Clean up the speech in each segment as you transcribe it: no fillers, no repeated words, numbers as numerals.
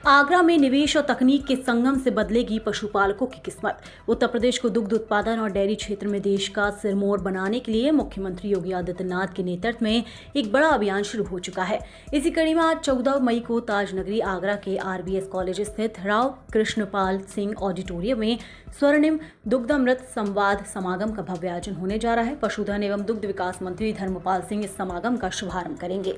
आगरा में निवेश और तकनीक के संगम से बदलेगी पशुपालकों की किस्मत। उत्तर प्रदेश को दुग्ध उत्पादन और डेयरी क्षेत्र में देश का सिरमौर बनाने के लिए मुख्यमंत्री योगी आदित्यनाथ के नेतृत्व में एक बड़ा अभियान शुरू हो चुका है। इसी कड़ी में आज 14 मई को ताजनगरी आगरा के RBS कॉलेज स्थित राव कृष्णपाल सिंह ऑडिटोरियम में स्वर्णिम दुग्धामृत संवाद समागम का भव्य आयोजन होने जा रहा है। पशुधन एवं दुग्ध विकास मंत्री धर्मपाल सिंह इस समागम का शुभारंभ करेंगे।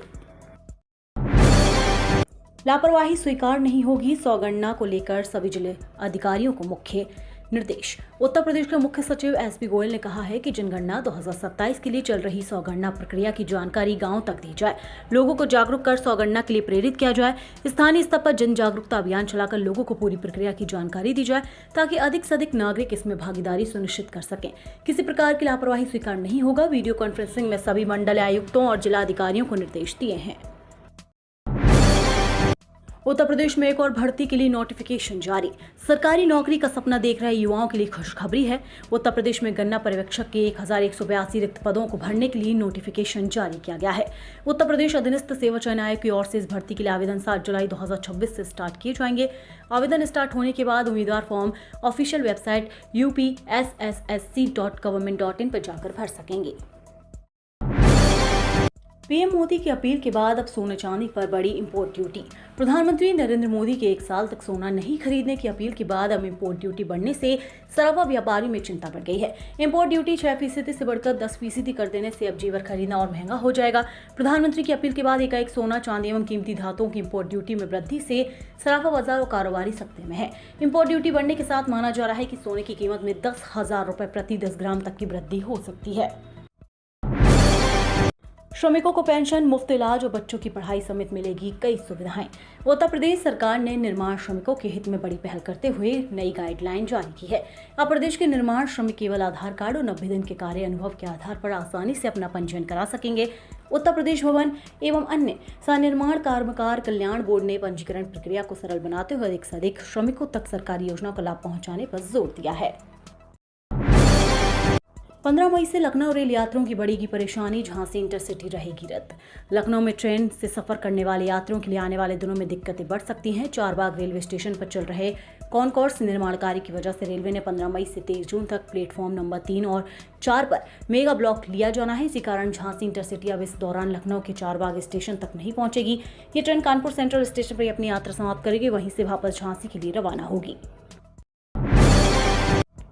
लापरवाही स्वीकार नहीं होगी, सौगणना को लेकर सभी जिले अधिकारियों को मुख्य निर्देश। उत्तर प्रदेश के मुख्य सचिव SP गोयल ने कहा है कि जनगणना 2027 के लिए चल रही सौगणना प्रक्रिया की जानकारी गांव तक दी जाए, लोगों को जागरूक कर सौगणना के लिए प्रेरित किया जाए। स्थानीय स्तर पर जन जागरूकता अभियान चलाकर लोगों को पूरी प्रक्रिया की जानकारी दी जाए ताकि अधिक से अधिक नागरिक इसमें भागीदारी सुनिश्चित कर सकें। किसी प्रकार की लापरवाही स्वीकार नहीं होगा। वीडियो कॉन्फ्रेंसिंग में सभी मंडल आयुक्तों और जिला अधिकारियों को निर्देश दिए हैं। उत्तर प्रदेश में एक और भर्ती के लिए नोटिफिकेशन जारी। सरकारी नौकरी का सपना देख रहे युवाओं के लिए खुशखबरी है। उत्तर प्रदेश में गन्ना पर्यवेक्षक के 1182 रिक्त पदों को भरने के लिए नोटिफिकेशन जारी किया गया है। उत्तर प्रदेश अधीनस्थ सेवा चयन आयोग की ओर से इस भर्ती के लिए आवेदन 7 जुलाई 2026 से स्टार्ट किए जाएंगे। आवेदन स्टार्ट होने के बाद उम्मीदवार फॉर्म ऑफिशियल वेबसाइट upssc.government.in पर जाकर भर सकेंगे। पीएम मोदी की अपील के बाद अब सोने चांदी पर बढ़ी इंपोर्ट ड्यूटी। प्रधानमंत्री नरेंद्र मोदी के 1 साल तक सोना नहीं खरीदने की अपील के बाद अब इंपोर्ट ड्यूटी बढ़ने से सराफा व्यापारियों में चिंता बढ़ गई है। इंपोर्ट ड्यूटी 6% से बढ़कर 10% कर देने से अब जेवर खरीदना और महंगा हो जाएगा। प्रधानमंत्री की अपील के बाद एकाएक सोना, चांदी एवं कीमती धातुओं की इंपोर्ट ड्यूटी में वृद्धि से सराफा बाजार और कारोबारी सख्ते में है। इंपोर्ट ड्यूटी बढ़ने के साथ माना जा रहा है कि सोने की कीमत में 10,000 रुपए प्रति 10 ग्राम तक की वृद्धि हो सकती है। श्रमिकों को पेंशन, मुफ्त इलाज और बच्चों की पढ़ाई समेत मिलेगी कई सुविधाएं। उत्तर प्रदेश सरकार ने निर्माण श्रमिकों के हित में बड़ी पहल करते हुए नई गाइडलाइन जारी की है। अब प्रदेश के निर्माण श्रमिक केवल आधार कार्ड और 90 दिन के कार्य अनुभव के आधार पर आसानी से अपना पंजीयन करा सकेंगे। उत्तर प्रदेश भवन एवं अन्य सनिर्माण कर्मकार कल्याण बोर्ड ने पंजीकरण प्रक्रिया को सरल बनाते हुए अधिक से अधिक श्रमिकों तक सरकारी योजनाओं का लाभ पहुंचाने पर जोर दिया है। 15 मई से लखनऊ रेल यात्रियों की बढ़ेगी परेशानी, झांसी इंटरसिटी रहेगी रद्द। लखनऊ में ट्रेन से सफर करने वाले यात्रियों के लिए आने वाले दिनों में दिक्कतें बढ़ सकती हैं। चारबाग रेलवे स्टेशन पर चल रहे कॉनकोर्स निर्माण कार्य की वजह से रेलवे ने 15 मई से 23 जून तक प्लेटफॉर्म नंबर 3 और 4 पर मेगा ब्लॉक लिया जाना है। इसी कारण झांसी इंटरसिटी अब इस दौरान लखनऊ के चारबाग स्टेशन तक नहीं पहुंचेगी। ये ट्रेन कानपुर सेंट्रल स्टेशन पर अपनी यात्रा समाप्त करेगी, वहीं से वापस झांसी के लिए रवाना होगी।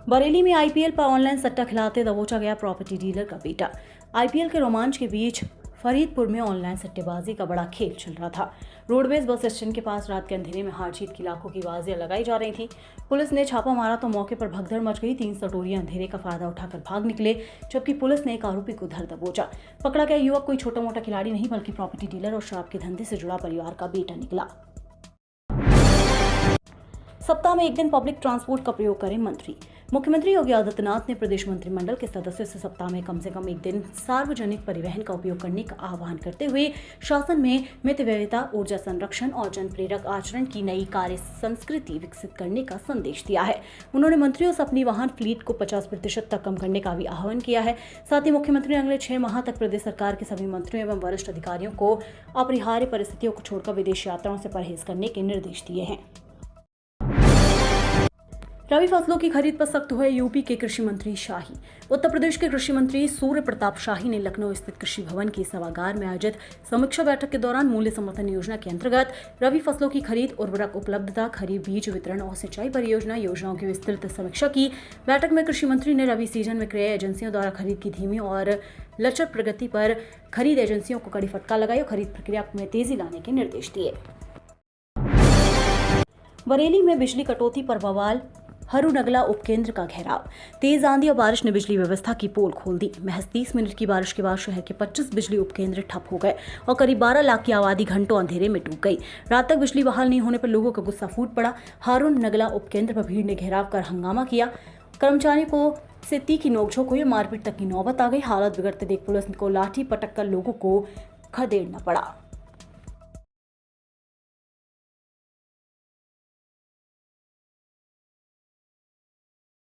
बरेली में IPL पर ऑनलाइन सट्टा खिलाते दबोचा गया प्रॉपर्टी डीलर का बेटा। IPL के रोमांच के बीच फरीदपुर में ऑनलाइन सट्टेबाजी का बड़ा खेल चल रहा था। रोडवेज बस स्टैंड के पास रात के अंधेरे में हार जीत की लाखों की बाजियां लगाई जा रही थी। पुलिस ने छापा मारा तो मौके पर भगदड़ मच गई। 3 सटोरियां अंधेरे का फायदा उठाकर भाग निकले, जबकि पुलिस ने एक आरोपी को धर दबोचा। पकड़ा गया युवक कोई छोटा मोटा खिलाड़ी नहीं बल्कि प्रॉपर्टी डीलर और शराब के धंधे से जुड़ा परिवार का बेटा निकला। सप्ताह में 1 दिन पब्लिक ट्रांसपोर्ट का प्रयोग करें मंत्री। मुख्यमंत्री योगी आदित्यनाथ ने प्रदेश मंत्रिमंडल के सदस्यों से सप्ताह में कम से कम 1 दिन सार्वजनिक परिवहन का उपयोग करने का आह्वान करते हुए शासन में मितव्ययिता, ऊर्जा संरक्षण और जन प्रेरक आचरण की नई कार्य संस्कृति विकसित करने का संदेश दिया है। उन्होंने मंत्रियों से अपनी वाहन फ्लीट को 50% तक कम करने का भी आह्वान किया है। साथ ही मुख्यमंत्री ने अगले 6 माह तक प्रदेश सरकार के सभी मंत्रियों एवं वरिष्ठ अधिकारियों को अपरिहार्य परिस्थितियों को छोड़कर विदेश यात्राओं से परहेज करने के निर्देश दिए हैं। रबी फसलों की खरीद पर सख्त हुए यूपी के कृषि मंत्री शाही। उत्तर प्रदेश के कृषि मंत्री सूर्य प्रताप शाही ने लखनऊ स्थित कृषि भवन के सभागार में आयोजित समीक्षा बैठक के दौरान मूल्य समर्थन योजना के अंतर्गत रबी फसलों की खरीद, उर्वरक उपलब्धता, खरीफ बीज वितरण और सिंचाई परियोजना योजनाओं की विस्तृत समीक्षा की। बैठक में कृषि मंत्री ने रबी सीजन में क्रय एजेंसियों द्वारा खरीद की धीमी और लचर प्रगति पर खरीद एजेंसियों को कड़ी फटकार लगाई और खरीद प्रक्रिया में तेजी लाने के निर्देश दिए। बरेली में बिजली कटौती पर बवाल, हरूनगला उपकेंद्र का घेराव। तेज आंधी और बारिश ने बिजली व्यवस्था की पोल खोल दी। महज 30 मिनट की बारिश के बाद शहर के 25 बिजली उपकेंद्र ठप हो गए और करीब 12 लाख की आबादी घंटों अंधेरे में डूब गई। रात तक बिजली बहाल नहीं होने पर लोगों का गुस्सा फूट पड़ा। हरूनगला उपकेंद्र पर भीड़ ने घेराव कर हंगामा किया। कर्मचारियों को से तीखी नोकझोंक हुई, मारपीट तक की नौबत आ गई। हालत बिगड़ते देख पुलिस को लाठी पटक कर लोगों को खदेड़ना पड़ा।